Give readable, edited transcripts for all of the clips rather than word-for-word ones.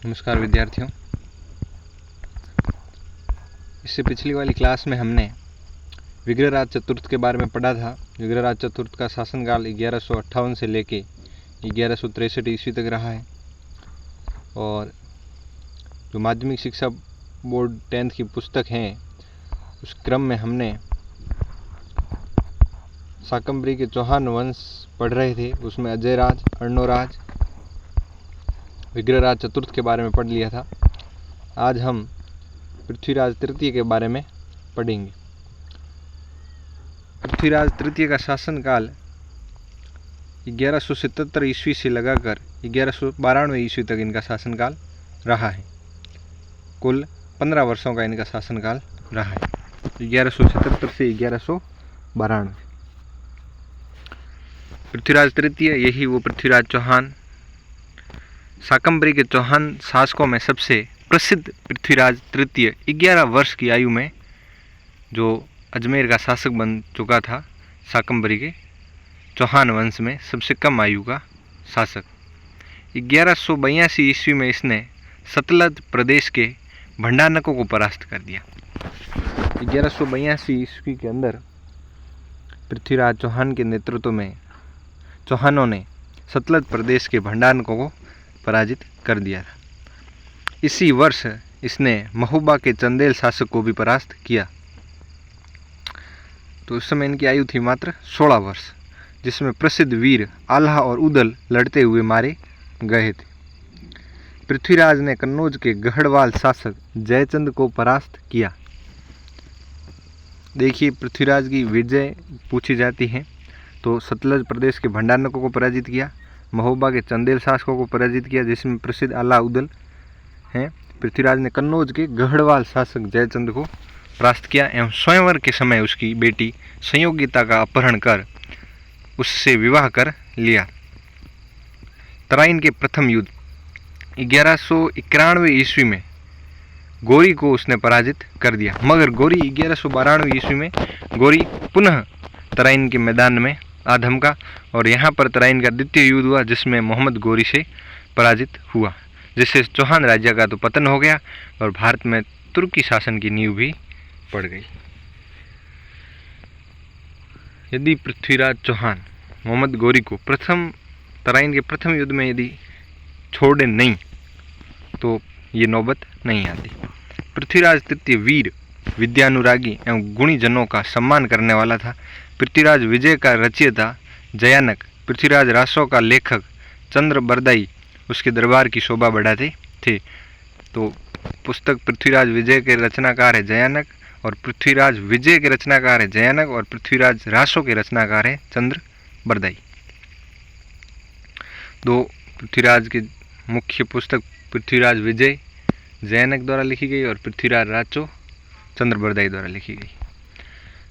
नमस्कार विद्यार्थियों। इससे पिछली वाली क्लास में हमने विग्रहराज चतुर्थ के बारे में पढ़ा था। विग्रहराज चतुर्थ का शासनकाल 1158 से लेके 1163 ईस्वी तक रहा है और जो माध्यमिक शिक्षा बोर्ड 10th की पुस्तक हैं उस क्रम में हमने शाकंभरी के चौहान वंश पढ़ रहे थे। उसमें अजयराज, अर्णोराज, विग्रहराज चतुर्थ के बारे में पढ़ लिया था। आज हम पृथ्वीराज तृतीय के बारे में पढ़ेंगे। पृथ्वीराज तृतीय का शासनकाल 1177 ईस्वी से लगाकर 1192 ईस्वी तक इनका शासनकाल रहा है। कुल 15 वर्षों का इनका शासनकाल रहा है, 1177 से 1192। पृथ्वीराज तृतीय यही वो पृथ्वीराज चौहान, शाकंभरी के चौहान शासकों में सबसे प्रसिद्ध पृथ्वीराज तृतीय 11 वर्ष की आयु में जो अजमेर का शासक बन चुका था। शाकंभरी के चौहान वंश में सबसे कम आयु का शासक। 1182 ईस्वी में इसने सतलज प्रदेश के भंडारनकों को परास्त कर दिया। 1182 ईस्वी के अंदर पृथ्वीराज चौहान के नेतृत्व में चौहानों ने सतलज प्रदेश के भंडारनकों को पराजित कर दिया था। इसी वर्ष इसने महोबा के चंदेल शासक को भी परास्त किया। तो उस समय इनकी आयु थी मात्र 16 वर्ष, जिसमें प्रसिद्ध वीर आल्हा और उदल लड़ते हुए मारे गए थे। पृथ्वीराज ने कन्नौज के गढ़वाल शासक जयचंद को परास्त किया। देखिए, पृथ्वीराज की विजय पूछी जाती है तो सतलज प्रदेश के भंडारनकों को पराजित किया, महोबा के चंदेल शासकों को पराजित किया जिसमें प्रसिद्ध आल्हा उदल हैं। पृथ्वीराज ने कन्नौज के गढ़वाल शासक जयचंद को परास्त किया एवं स्वयंवर के समय उसकी बेटी संयोगिता का अपहरण कर उससे विवाह कर लिया। तराइन के प्रथम युद्ध 1191 ईस्वी में गोरी को उसने पराजित कर दिया, मगर गोरी 1192 ईस्वी में गोरी पुनः तराइन के मैदान में आ धमका और यहाँ पर तराइन का द्वितीय युद्ध हुआ जिसमें मोहम्मद गोरी से पराजित हुआ, जिससे चौहान राज्य का तो पतन हो गया और भारत में तुर्की शासन की नींव भी पड़ गई। यदि पृथ्वीराज चौहान मोहम्मद गोरी को तराइन के प्रथम युद्ध में यदि छोड़े नहीं तो ये नौबत नहीं आती। पृथ्वीराज तृतीय वीर, विद्यानुरागी एवं गुणी जनों का सम्मान करने वाला था। पृथ्वीराज विजय का रचयिता जयानक, पृथ्वीराज रासों का लेखक चंद्र बरदाई उसके दरबार की शोभा बढ़ाते थे। तो पुस्तक पृथ्वीराज विजय के रचनाकार है जयानक और पृथ्वीराज विजय के रचनाकार है जयानक और पृथ्वीराज रासों के रचनाकार है चंद्र बरदाई। दो पृथ्वीराज की मुख्य पुस्तक पृथ्वीराज विजय जयानक द्वारा लिखी गई और पृथ्वीराज रासो चंद्र बरदाई द्वारा लिखी गई।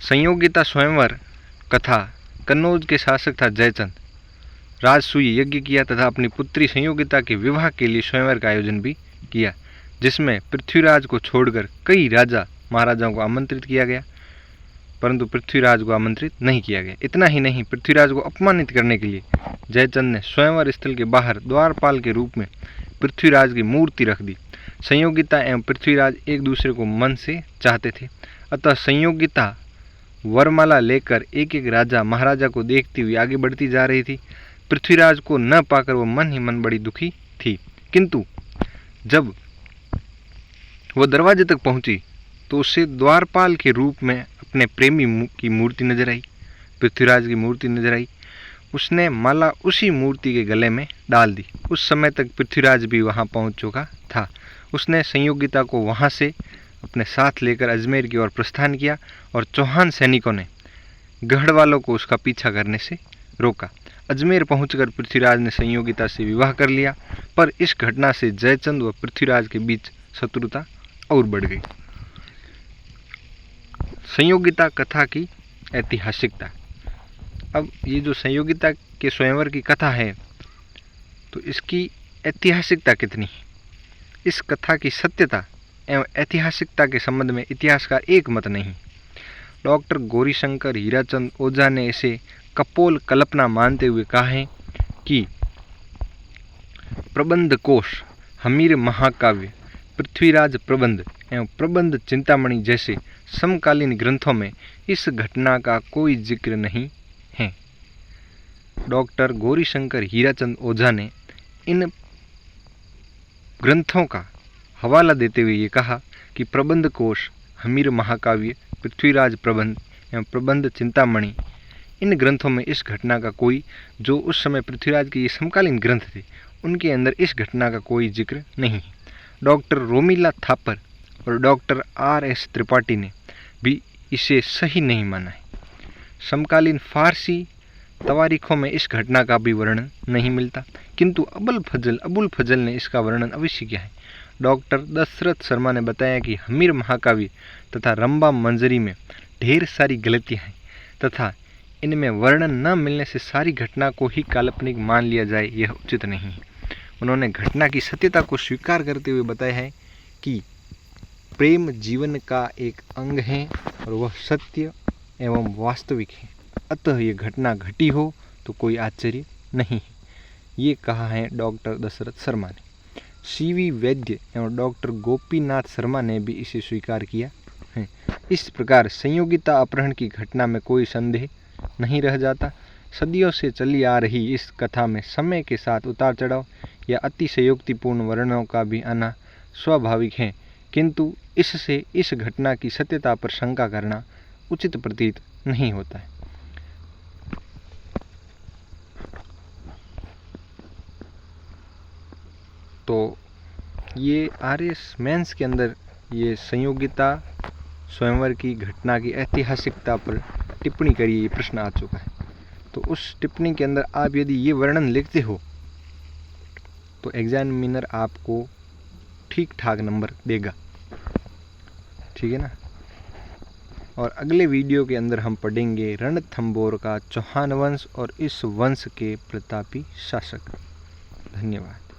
संयोगिता स्वयंवर कथा, कन्नौज के शासक था जयचंद। राजसूय यज्ञ किया तथा अपनी पुत्री संयोगिता के विवाह के लिए स्वयंवर का आयोजन भी किया, जिसमें पृथ्वीराज को छोड़कर कई राजा महाराजाओं को आमंत्रित किया गया, परंतु पृथ्वीराज को आमंत्रित नहीं किया गया। इतना ही नहीं, पृथ्वीराज को अपमानित करने के लिए जयचंद ने स्वयंवर स्थल के बाहर द्वारपाल के रूप में पृथ्वीराज की मूर्ति रख दी। संयोगिता एवं पृथ्वीराज एक दूसरे को मन से चाहते थे, अतः संयोगिता वरमाला लेकर एक एक राजा महाराजा को देखती हुई आगे बढ़ती जा रही थी। पृथ्वीराज को न पाकर वो मन ही मन बड़ी दुखी थी, किंतु जब वो दरवाजे तक पहुंची तो उसे द्वारपाल के रूप में अपने प्रेमी की मूर्ति नजर आई, पृथ्वीराज की मूर्ति नजर आई। उसने माला उसी मूर्ति के गले में डाल दी। उस समय तक पृथ्वीराज भी वहां पहुंच चुका था। उसने संयोगिता को वहां से अपने साथ लेकर अजमेर की ओर प्रस्थान किया और चौहान सैनिकों ने गढ़वालों को उसका पीछा करने से रोका। अजमेर पहुंचकर पृथ्वीराज ने संयोगिता से विवाह कर लिया, पर इस घटना से जयचंद व पृथ्वीराज के बीच शत्रुता और बढ़ गई। संयोगिता कथा की ऐतिहासिकता। अब ये जो संयोगिता के स्वयंवर की कथा है तो इसकी ऐतिहासिकता कितनी है? इस कथा की सत्यता एवं ऐतिहासिकता के संबंध में इतिहासकार एक मत नहीं। डॉक्टर गौरीशंकर हीराचंद ओझा ने इसे कपोल कल्पना मानते हुए कहा है कि प्रबंध कोश हमीर महाकाव्य, पृथ्वीराज प्रबंध एवं प्रबंध चिंतामणि जैसे समकालीन ग्रंथों में इस घटना का कोई जिक्र नहीं है। डॉक्टर गौरीशंकर हीराचंद ओझा ने इन ग्रंथों का हवाला देते हुए ये कहा कि प्रबंध कोश, हमीर महाकाव्य, पृथ्वीराज प्रबंध एवं प्रबंध चिंतामणि, इन ग्रंथों में इस घटना का कोई, जो उस समय पृथ्वीराज के ये समकालीन ग्रंथ थे, उनके अंदर इस घटना का कोई जिक्र नहीं है। डॉक्टर रोमिला थापर और डॉक्टर R.S. त्रिपाठी ने भी इसे सही नहीं माना है। समकालीन फारसी तवारीखों में इस घटना का भी वर्णन नहीं मिलता, किंतु अबुल फजल ने इसका वर्णन अवश्य किया है। डॉक्टर दशरथ शर्मा ने बताया कि हमीर महाकाव्य तथा रंबा मंजरी में ढेर सारी गलतियां हैं तथा इनमें वर्णन न मिलने से सारी घटना को ही काल्पनिक मान लिया जाए, यह उचित नहीं है। उन्होंने घटना की सत्यता को स्वीकार करते हुए बताया है कि प्रेम जीवन का एक अंग है और वह सत्य एवं वास्तविक है, अतः ये घटना घटी हो तो कोई आश्चर्य नहीं है। ये कहा है डॉक्टर दशरथ शर्मा ने। CV वैद्य एवं डॉक्टर गोपीनाथ शर्मा ने भी इसे स्वीकार किया है। इस प्रकार संयोगिता अपहरण की घटना में कोई संदेह नहीं रह जाता। सदियों से चली आ रही इस कथा में समय के साथ उतार चढ़ाव या अतिशयोक्तिपूर्ण वर्णनों का भी आना स्वाभाविक है, किंतु इससे इस घटना की सत्यता पर शंका करना उचित प्रतीत नहीं होता है। तो ये RS मेंस के अंदर ये संयोगिता स्वयंवर की घटना की ऐतिहासिकता पर टिप्पणी करिए, ये प्रश्न आ चुका है। तो उस टिप्पणी के अंदर आप यदि ये वर्णन लिखते हो तो एग्जामिनर आपको ठीक ठाक नंबर देगा, ठीक है ना। और अगले वीडियो के अंदर हम पढ़ेंगे रणथंभौर का चौहान वंश और इस वंश के प्रतापी शासक। धन्यवाद।